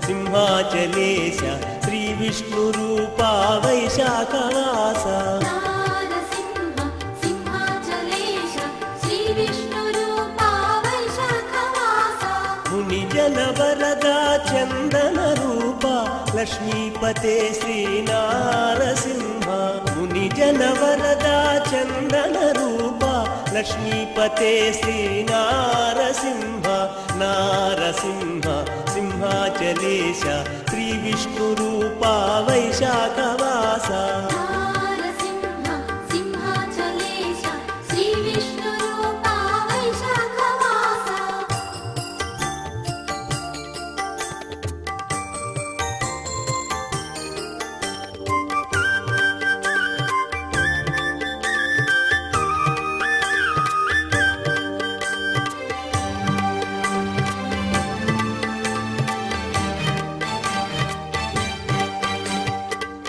సింహాచలేశ శ్రీ విష్ణు రూపా వైశాఖవాస నారసింహ సింహాచలేశ శ్రీ విష్ణు రూపా వైశాఖవాస ముని జన వరదా చందన రూపా లక్ష్మీపతే శ్రీ నారసింహ ముని జన వరదా చందన రూపా లక్ష్మీపతే శ్రీ నారసింహ నారసింహ సింహాచలేశ శ్రీ విష్ణు రూపా వైశాఖవాస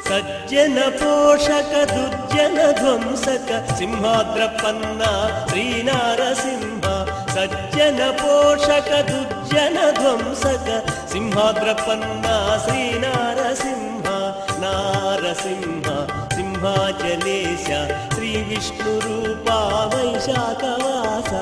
సజ్జన పోషక దుర్జన ధ్వంసక సింహాద్రపన్న శ్రీనారసింహ సజ్జన పోషక దుర్జన ధ్వంసక సింహాద్రపన్న శ్రీనారసింహ నారసింహ సింహాచలేశ శ్రీ విష్ణు రూపా వైశాఖవాస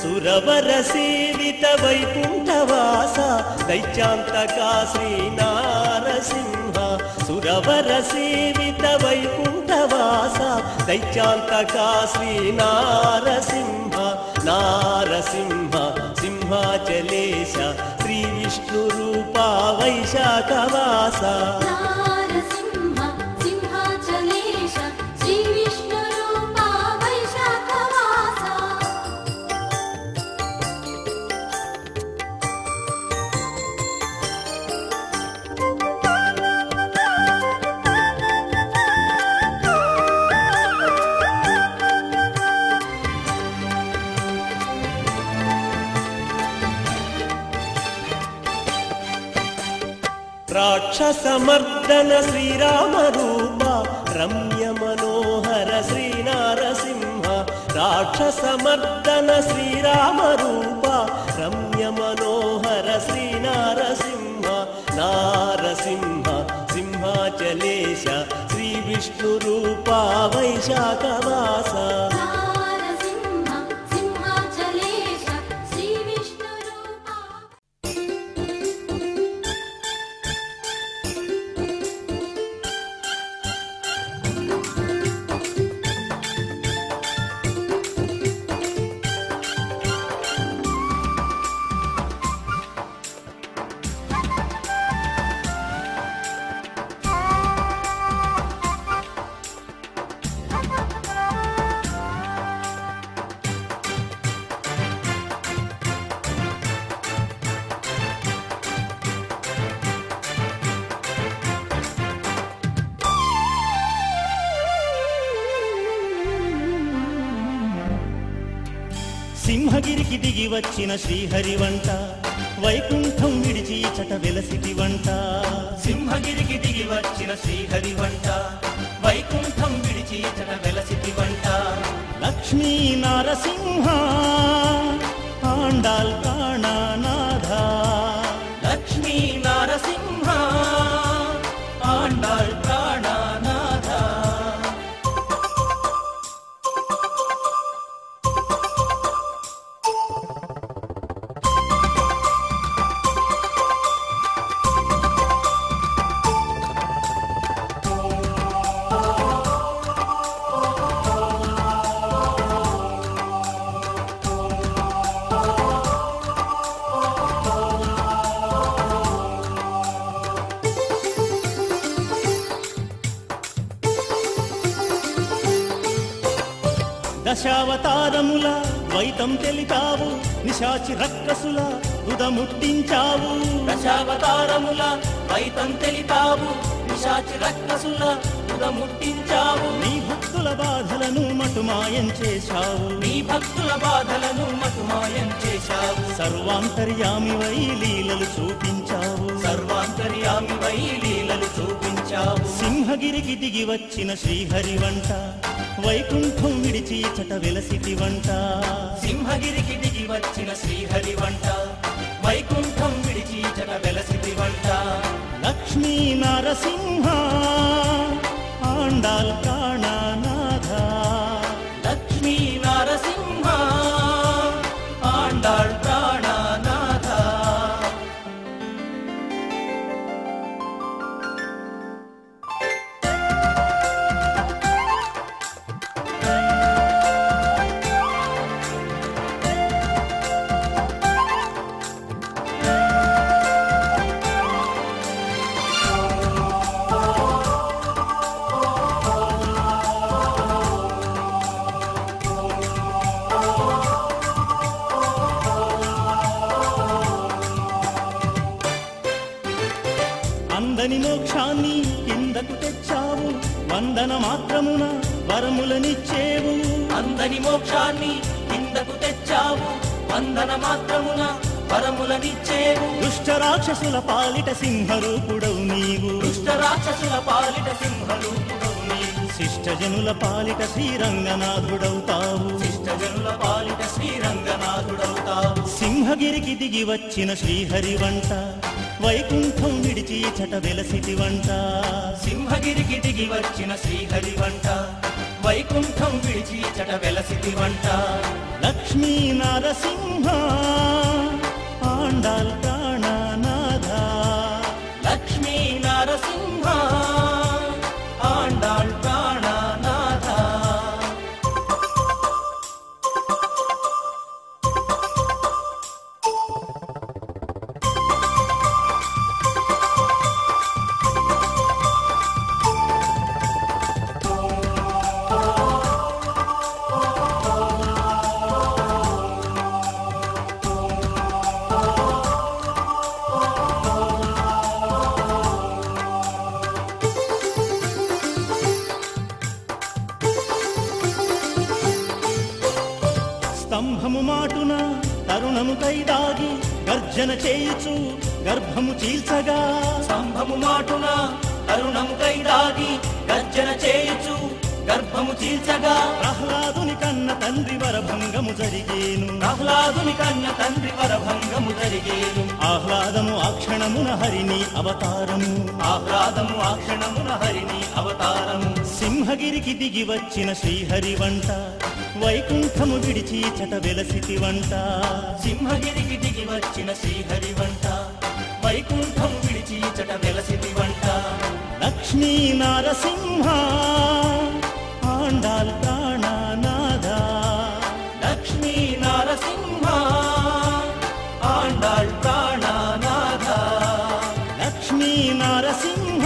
సురవర సేవిత వైకుంఠవాస దైత్యాంతకా శ్రీనారసింహ సురవర సేవిత వైకుంఠవాస దైత్యాంతకా శ్రీనారసింహ నారసింహ సింహాచలేశ శ్రీ విష్ణు రూపా వైశాఖవాస రాక్షసమర్దన శ్రీరామ రూప రమ్య మనోహర శ్రీనారసింహ రాక్షసమర్దన శ్రీరామ రూప రమ్య మనోహర శ్రీనారసింహ నారసింహ సింహాచలేశ శ్రీ విష్ణు రూపా వైశాఖవాస సింహగిరికి దిగి వచ్చిన శ్రీహరి వంట వైకుంఠం విడిచి చట వెలసిటి వంట సింహగిరికి దిగి వచ్చిన శ్రీహరి వంట వైకుంఠం విడిచి చట వెలసిటి వంట లక్ష్మీ నారసింహ ఆండాల్ ప్రాణనాథ లక్ష్మీ నారసింహ ఆండాల్ ప్రాణనాథ దశావతారముల ద్వైతం తెలిపావు, నిశాచి రక్కసుల తుదముట్టించావు. దశావతారముల ద్వైతం తెలిపావు, నిశాచి రక్కసుల తుదముట్టించావు. నీ భక్తుల బాధలను మటుమాయం చేశావు, నీ భక్తుల బాధలను మటుమాయం చేశావు. సర్వాంతర్యామివై లీలలు చూపించావు, సర్వాంతర్యామివై లీలలు చూపించావు. సింహగిరికి దిగి వచ్చిన శ్రీహరి వంట, వైకుంఠం విడిచి చట వెలసిటి వంట. సింహగిరికి దిగి వచ్చిన శ్రీహరి వంట, వైకుంఠం విడిచి చట వెలసిటి వంట. లక్ష్మీ నరసింహ ఆండాల్ ప్రాణనాథ, లక్ష్మీ నరసింహ ఆండాళ్ ప్రాణనాథ. అందని మోక్షాన్ని కిందకు తెచ్చావు, వందన మాత్రమున వరములనిచ్చేవు. అందని మోక్షాన్ని కిందకు తెచ్చావు, వందన మాత్రమున వరములనిచ్చేవు. దుష్ట రాక్షసుల పాలిట సింహరూపుడవు నీవు, దుష్ట రాక్షసుల పాలిట సింహరూపుడవు నీవు. శిష్టజనుల పాలిట శ్రీరంగనాథుడవుతావు, శిష్టజనుల పాలిట శ్రీరంగనాథుడవుతావు. సింహగిరికి దిగి వచ్చిన శ్రీహరి వంట, వైకుంఠం విడిచి చట వెలసిటి వంట. సింహగిరికి దిగి వచ్చిన శ్రీహరి వంట, వైకుంఠం విడిచి చట వెలసిటి వంట. లక్ష్మీ నరసింహ ఆండాల్ ప్రాణనాథ, లక్ష్మీ నరసింహ ఆండాళ్ ప్రాణనాథ. స్తంభము మాటున తరుణము కైదాగి గర్జన చేయుచు గర్భము చీల్చగా. స్తంభము మాటున తరుణము కైదాగి గర్జన చేయుచు గర్భము చీల్చగా. ప్రహ్లాదుని కన్న తండ్రి వరభంగము జరిగేను, ప్రహ్లాదుని కన్న తండ్రి వరభంగము జరిగేను. ఆహ్లాదము ఆ క్షణమున హరిని అవతారము, ఆహ్లాదము ఆ క్షణమున హరిని అవతారము. సింహగిరికి దిగి వచ్చిన శ్రీహరి వంట, వైకుంఠము విడిచి చట వెలసిటి వంట. సింహగిరికి దిగి వచ్చిన శ్రీహరి వంట, వైకుంఠం విడిచి చట వెలసిటి వంట. లక్ష్మీ నరసింహ ఆండాల్ ప్రాణనాథ, లక్ష్మీ నరసింహ ఆండాళ్ ప్రాణనాథ. లక్ష్మీ నరసింహ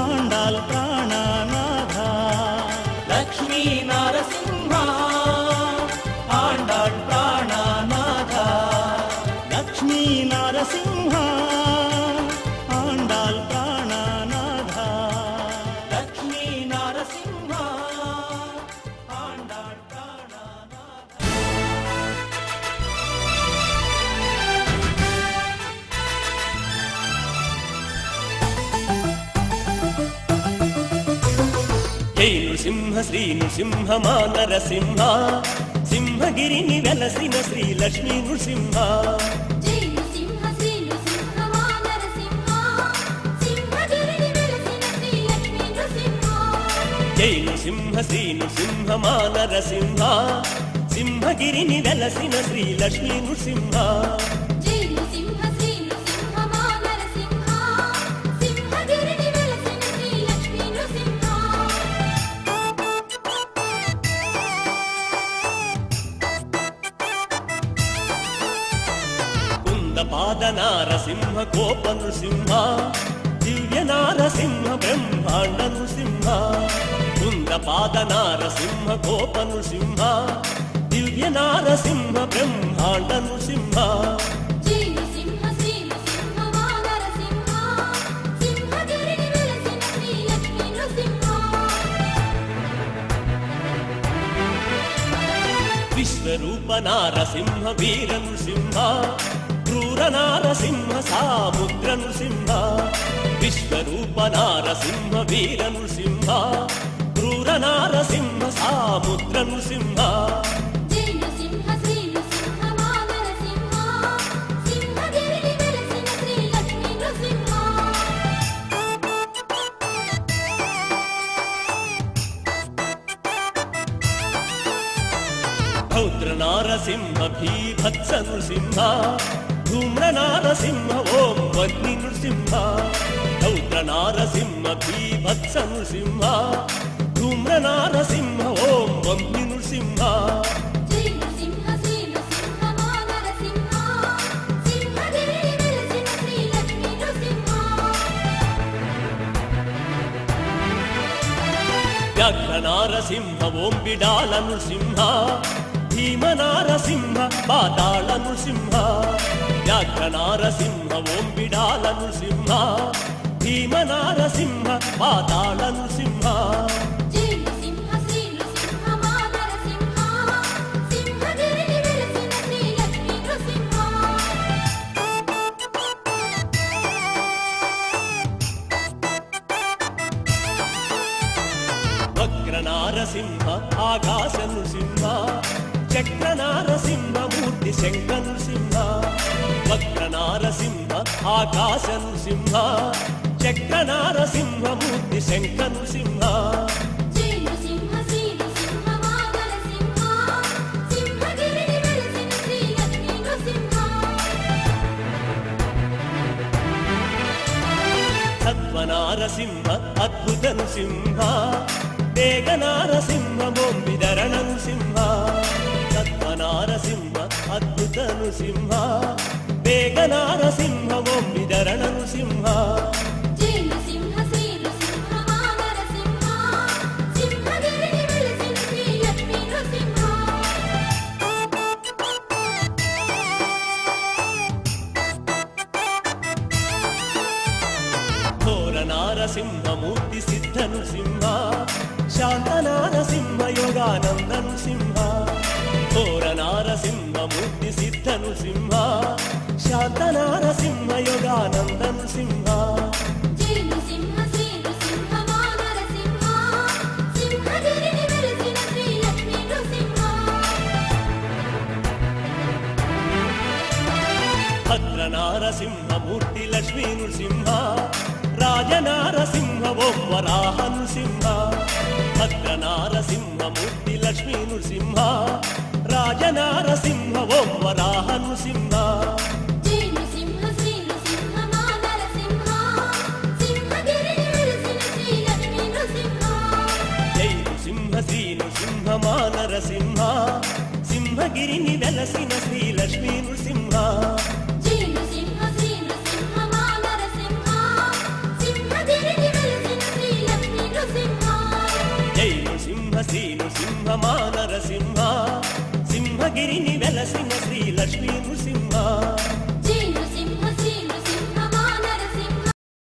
ఆండాల్ ప్రాణనాథ, లక్ష్మీ నరసింహ ఆండాళ్ ప్రాణనాథ. లక్ష్మీ నరసింహ ఆండాల్ ప్రాణనాథ, లక్ష్మీ నరసింహ ఆండాళ్ ప్రాణనాథ. జై నృసింహ శ్రీ నృసింహ మా నరసింహ, సింహగిరిని వెలసిన శ్రీ లక్ష్మీ నృసింహ. జై నృసింహ శ్రీ నృసింహ మా నరసింహ, సింహగిరిని వెలసిన శ్రీ లక్ష్మీ నృసింహ. జై నృసింహ శ్రీ నృసింహ మా నరసింహ, సింహగిరిని వెలసిన శ్రీ లక్ష్మీ నృసింహ. జై నృసింహ శ్రీ నృసింహ మా నరసింహ, సింహగిరిని వెలసిన శ్రీ లక్ష్మీ నృసింహ. కుందపాద నారసింహ కోప నృసింహ, దివ్య నారసింహ బ్రహ్మాండ నృసింహ. బృంద పాద నారసింహ కోప నృసింహ దివ్య నారసింహ బ్రహ్మాండ నృసింహ జై నృసింహ శ్రీ నృసింహ వానరసింహ సింహగిరిని వెలసిన శ్రీ లక్ష్మీ నృసింహ విశ్వరూప నారసింహ వీర నృసింహ క్రూర నారసింహ సాముద్ర నృసింహ విశ్వరూప నారసింహ వీర నృసింహ క్రూర నారసింహ సాముద్ర నృసింహ జై నృసింహ శ్రీ నృసింహ వానరసింహ సింహగిరిని వెలసిన శ్రీ లక్ష్మీ నృసింహ రౌద్ర నారసింహ భీభత్స నృసింహ ధూమ్ర నారసింహ ఓం వగ్ని నృసింహ రౌద్ర నారసింహ భీభత్స నృసింహ ధూమ్ర నారసింహ ఓం వగ్ని నృసింహ జై నృసింహ శ్రీ నృసింహ వానరసింహ సింహగిరిని వెలసిన శ్రీ లక్ష్మీ నృసింహ వ్యాఘ్ర నారసింహ ఓం బిడాల నృసింహ భీమ నారసింహ పాతాళ నృసింహ వ్యాఘ్ర నారసింహ ఓం బిడాల నృసింహ భీమ నారసింహ పాతాళ నృసింహ జై నృసింహ శ్రీ నృసింహ వానరసింహ సింహగిరిని వెలసిన శ్రీ లక్ష్మీ నృసింహ వక్ర నారసింహ ఆకాశ నృసింహ చక్ర నారసింహ మూర్తి శంఖ నృసింహ వక్ర నారసింహ ఆకాశ నృసింహ చక్ర నారసింహ మూర్తి శంఖ నృసింహ జై నృసింహ శ్రీ నృసింహ వానరసింహ సింహగిరిని వెలసిన శ్రీ లక్ష్మీ నృసింహ సత్వ నారసింహ అద్భుత నృసింహ వేగ నారసింహ ఓం విదరణ నృసింహ సత్వ నారసింహ అద్భుత నృసింహ వేగ నారసింహ ఓం విదరణ నృసింహ జై నృసింహ శ్రీ నృసింహ వానరసింహ సింహగిరిని వెలసిన శ్రీ లక్ష్మీ నృసింహ ఘోర నారసింహ మూర్తి సిద్ధ నృసింహ శాంత నారసింహ యోగానంద నృసింహ ఘోర నారసింహ మూర్తి సిద్ధ నృసింహ శాంత నారసింహ యోగానంద నృసింహ జై నృసింహ శ్రీ నృసింహ వానరసింహ సింహగిరిని వెలసిన శ్రీ లక్ష్మీ నృసింహ భద్ర నారసింహ మూర్తి లక్ష్మీ నృసింహ రాజ నారసింహ ఓం వరాహ నృసింహ భద్ర నారసింహ మూర్తి లక్ష్మీ నృసింహ రాజ నారసింహ ఓం వరాహ నృసింహ జై నృసింహ శ్రీ నృసింహ వానరసింహ సింహగిరిని వెలసిన శ్రీ లక్ష్మీ నృసింహ జై నృసింహ శ్రీ నృసింహ మానరసింహ సింహగిరిని వెలసిన శ్రీ లక్ష్మీ నృసింహ జై నృసింహ శ్రీ నృసింహ వానరసింహ సింహగిరిని వెలసిన శ్రీ లక్ష్మీ నృసింహ జై నృసింహ శ్రీ నృసింహ మానరసింహ సింహగిరిని వెలసిన శ్రీ లక్ష్మీ నృసింహ